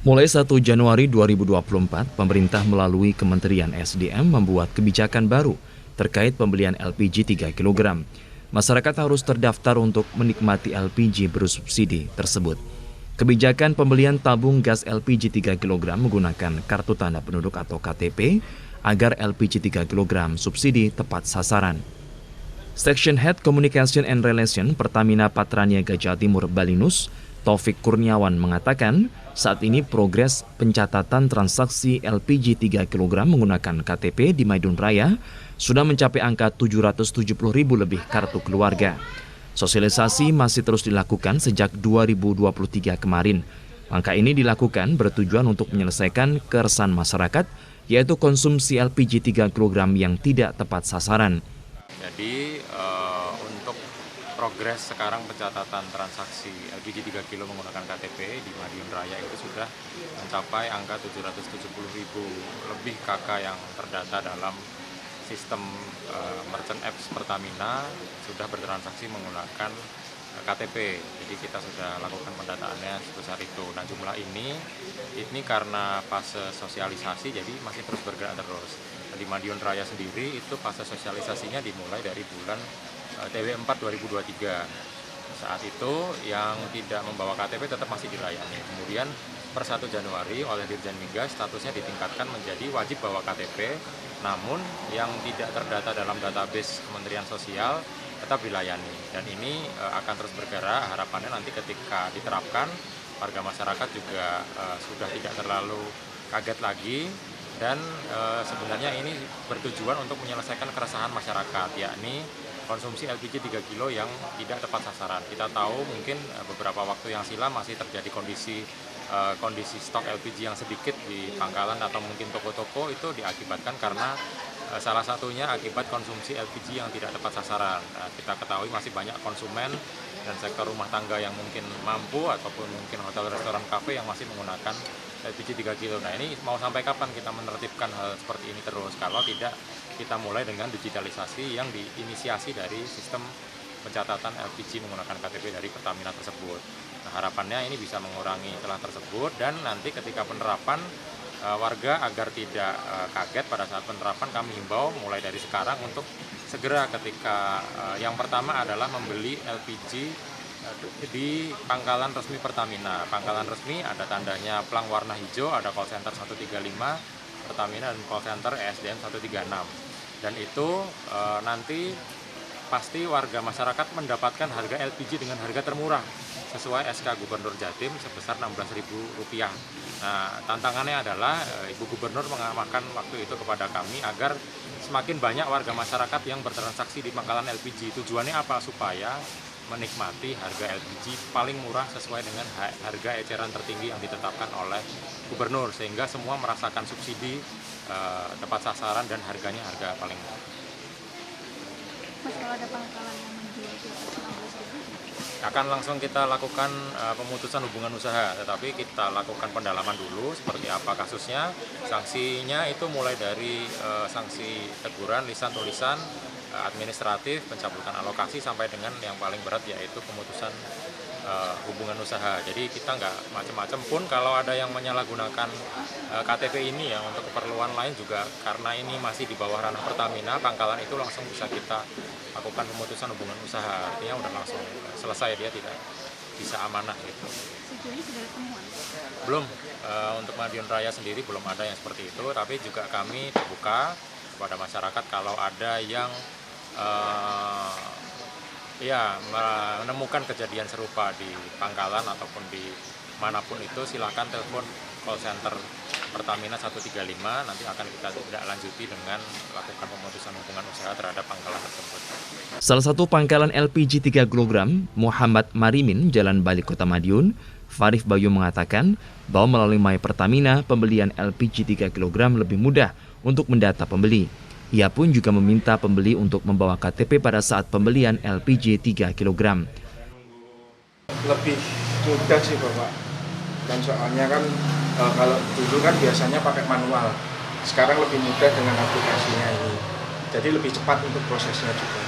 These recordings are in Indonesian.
Mulai 1 Januari 2024, pemerintah melalui Kementerian SDM membuat kebijakan baru terkait pembelian LPG 3 kg. Masyarakat harus terdaftar untuk menikmati LPG bersubsidi tersebut. Kebijakan pembelian tabung gas LPG 3 kg menggunakan kartu tanda penduduk atau KTP agar LPG 3 kg subsidi tepat sasaran. Section Head Communication and Relation Pertamina Patraniaga Jawa Timur Balinus, Taufik Kurniawan mengatakan, saat ini progres pencatatan transaksi LPG 3 kg menggunakan KTP di Madiun Raya sudah mencapai angka 770.000 lebih kartu keluarga. Sosialisasi masih terus dilakukan sejak 2023 kemarin. Langkah ini dilakukan bertujuan untuk menyelesaikan keresahan masyarakat, yaitu konsumsi LPG 3 kg yang tidak tepat sasaran. Jadi untuk progres sekarang pencatatan transaksi LPG 3 kg menggunakan KTP di Madiun Raya itu sudah mencapai angka 770.000 lebih KK yang terdata dalam sistem merchant apps Pertamina sudah bertransaksi menggunakan KTP. Jadi kita sudah lakukan pendataannya sebesar itu. Nah, jumlah ini karena fase sosialisasi jadi masih terus bergerak terus. Di Madiun Raya sendiri itu fase sosialisasinya dimulai dari bulan TW4 2023. Saat itu yang tidak membawa KTP tetap masih dilayani. Kemudian per 1 Januari oleh Dirjen Migas statusnya ditingkatkan menjadi wajib bawa KTP, namun yang tidak terdata dalam database Kementerian Sosial tetap dilayani. Dan ini akan terus bergerak, harapannya nanti ketika diterapkan warga masyarakat juga sudah tidak terlalu kaget lagi. Dan sebenarnya ini bertujuan untuk menyelesaikan keresahan masyarakat, yakni konsumsi LPG 3 kg yang tidak tepat sasaran. Kita tahu mungkin beberapa waktu yang silam masih terjadi kondisi stok LPG yang sedikit di pangkalan atau mungkin toko-toko, itu diakibatkan karena salah satunya akibat konsumsi LPG yang tidak tepat sasaran. Kita ketahui masih banyak konsumen dan sektor rumah tangga yang mungkin mampu ataupun mungkin hotel, restoran, kafe yang masih menggunakan LPG 3 kg. Nah, ini mau sampai kapan kita menertibkan hal seperti ini terus kalau tidak kita mulai dengan digitalisasi yang diinisiasi dari sistem pencatatan LPG menggunakan KTP dari Pertamina tersebut. Nah, harapannya ini bisa mengurangi celah tersebut dan nanti ketika penerapan warga agar tidak kaget pada saat penerapan, kami himbau mulai dari sekarang untuk segera ketika yang pertama adalah membeli LPG di pangkalan resmi Pertamina. Pangkalan resmi ada tandanya pelang warna hijau, ada call center 135 Pertamina dan call center ESDM 136. Dan itu nanti pasti warga masyarakat mendapatkan harga LPG dengan harga termurah sesuai SK Gubernur Jatim sebesar Rp16.000. Nah, tantangannya adalah Ibu Gubernur mengamankan waktu itu kepada kami agar semakin banyak warga masyarakat yang bertransaksi di pangkalan LPG. Tujuannya apa? Supaya menikmati harga LPG paling murah sesuai dengan harga eceran tertinggi yang ditetapkan oleh Gubernur, sehingga semua merasakan subsidi tepat sasaran dan harganya harga paling murah. Mas, kalau ada pangkalan yang menjual di atas 16.000? Akan langsung kita lakukan pemutusan hubungan usaha, tetapi kita lakukan pendalaman dulu seperti apa kasusnya. Sanksinya itu mulai dari sanksi teguran, lisan tulisan, administratif, pencabutan alokasi, sampai dengan yang paling berat yaitu pemutusan hubungan usaha. Jadi kita nggak macam-macam pun kalau ada yang menyalahgunakan KTP ini ya untuk keperluan lain juga, karena ini masih di bawah ranah Pertamina, pangkalan itu langsung bisa kita lakukan pemutusan hubungan usaha. Artinya udah langsung selesai, dia tidak bisa amanah gitu. Sejauh ini sudah ada temuan? Belum, untuk Madiun Raya sendiri belum ada yang seperti itu, tapi juga kami terbuka kepada masyarakat kalau ada yang menemukan kejadian serupa di pangkalan ataupun di manapun itu, silakan telepon call center Pertamina 135, nanti akan kita tidak lanjuti dengan lakukan pemutusan hubungan usaha terhadap pangkalan tersebut. Salah satu pangkalan LPG 3 kg, Muhammad Marimin, Jalan Bali, Kota Madiun, Farif Bayu mengatakan bahwa melalui My Pertamina, pembelian LPG 3 kg lebih mudah untuk mendata pembeli. Ia pun juga meminta pembeli untuk membawa KTP pada saat pembelian LPG 3 kg. Lebih mudah sih Bapak, dan soalnya kan kalau dulu kan biasanya pakai manual, sekarang lebih mudah dengan aplikasinya ini, jadi lebih cepat untuk prosesnya juga.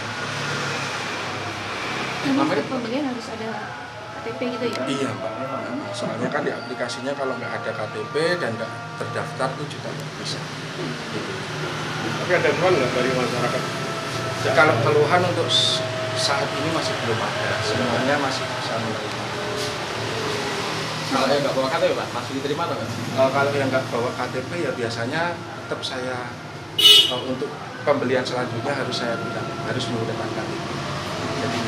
Ini untuk pembelian harus ada KTP gitu ya? Iya Pak, soalnya kan di aplikasinya kalau nggak ada KTP dan nggak terdaftar itu juga nggak bisa. Gitu. Tapi ada keluhan nggak dari masyarakat? Kalau keluhan untuk saat ini masih belum ada, semuanya masih bisa menerima. Kalau yang nggak bawa KTP Pak, masih diterima atau nggak? Kalau yang nggak bawa KTP ya biasanya tetap saya untuk pembelian selanjutnya harus saya bilang harus menggunakan KTP. Jadi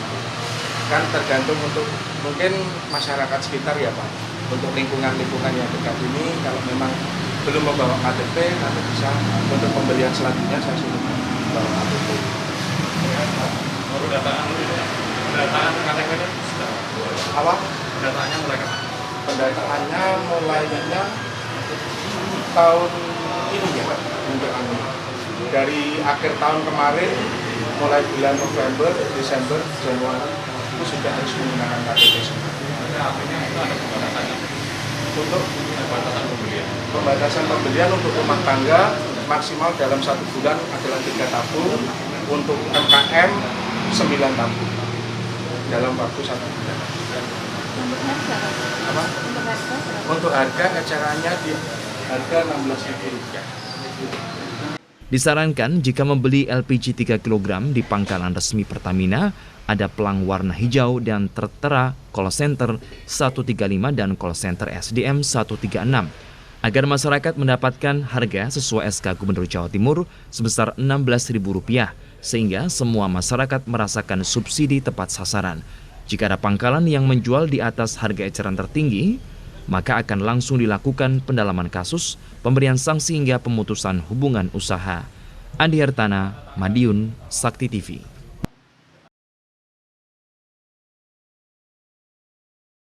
kan tergantung untuk mungkin masyarakat sekitar ya Pak, untuk lingkungan-lingkungan yang dekat ini kalau memang belum membawa KTP nanti bisa untuk pembelian selanjutnya saya suruh bawa KTP. Pendataan KTP-nya sudah Apa? pendataannya mulai kapan? Pendataannya mulainya tahun ini ya Pak, untuk dari akhir tahun kemarin mulai bulan November, Desember, Januari itu sudah harus menggunakan KTP semua. Artinya itu ada pembatasannya Untuk pembatasan pembelian. pembatasan pembelian untuk rumah tangga maksimal dalam 1 bulan adalah 3 tabung, untuk UMKM 9 tabung dalam waktu 1 bulan. Untuk harga? Apa? Untuk harga berapa? Untuk harga ecerannya di harga Rp16.000. Disarankan jika membeli LPG 3 kg di pangkalan resmi Pertamina, ada pelang warna hijau dan tertera call center 135 dan call center SDM 136, agar masyarakat mendapatkan harga sesuai SK Gubernur Jawa Timur sebesar Rp16.000, sehingga semua masyarakat merasakan subsidi tepat sasaran. Jika ada pangkalan yang menjual di atas harga eceran tertinggi, maka akan langsung dilakukan pendalaman kasus, pemberian sanksi hingga pemutusan hubungan usaha. Andi Hartana, Madiun, Sakti TV.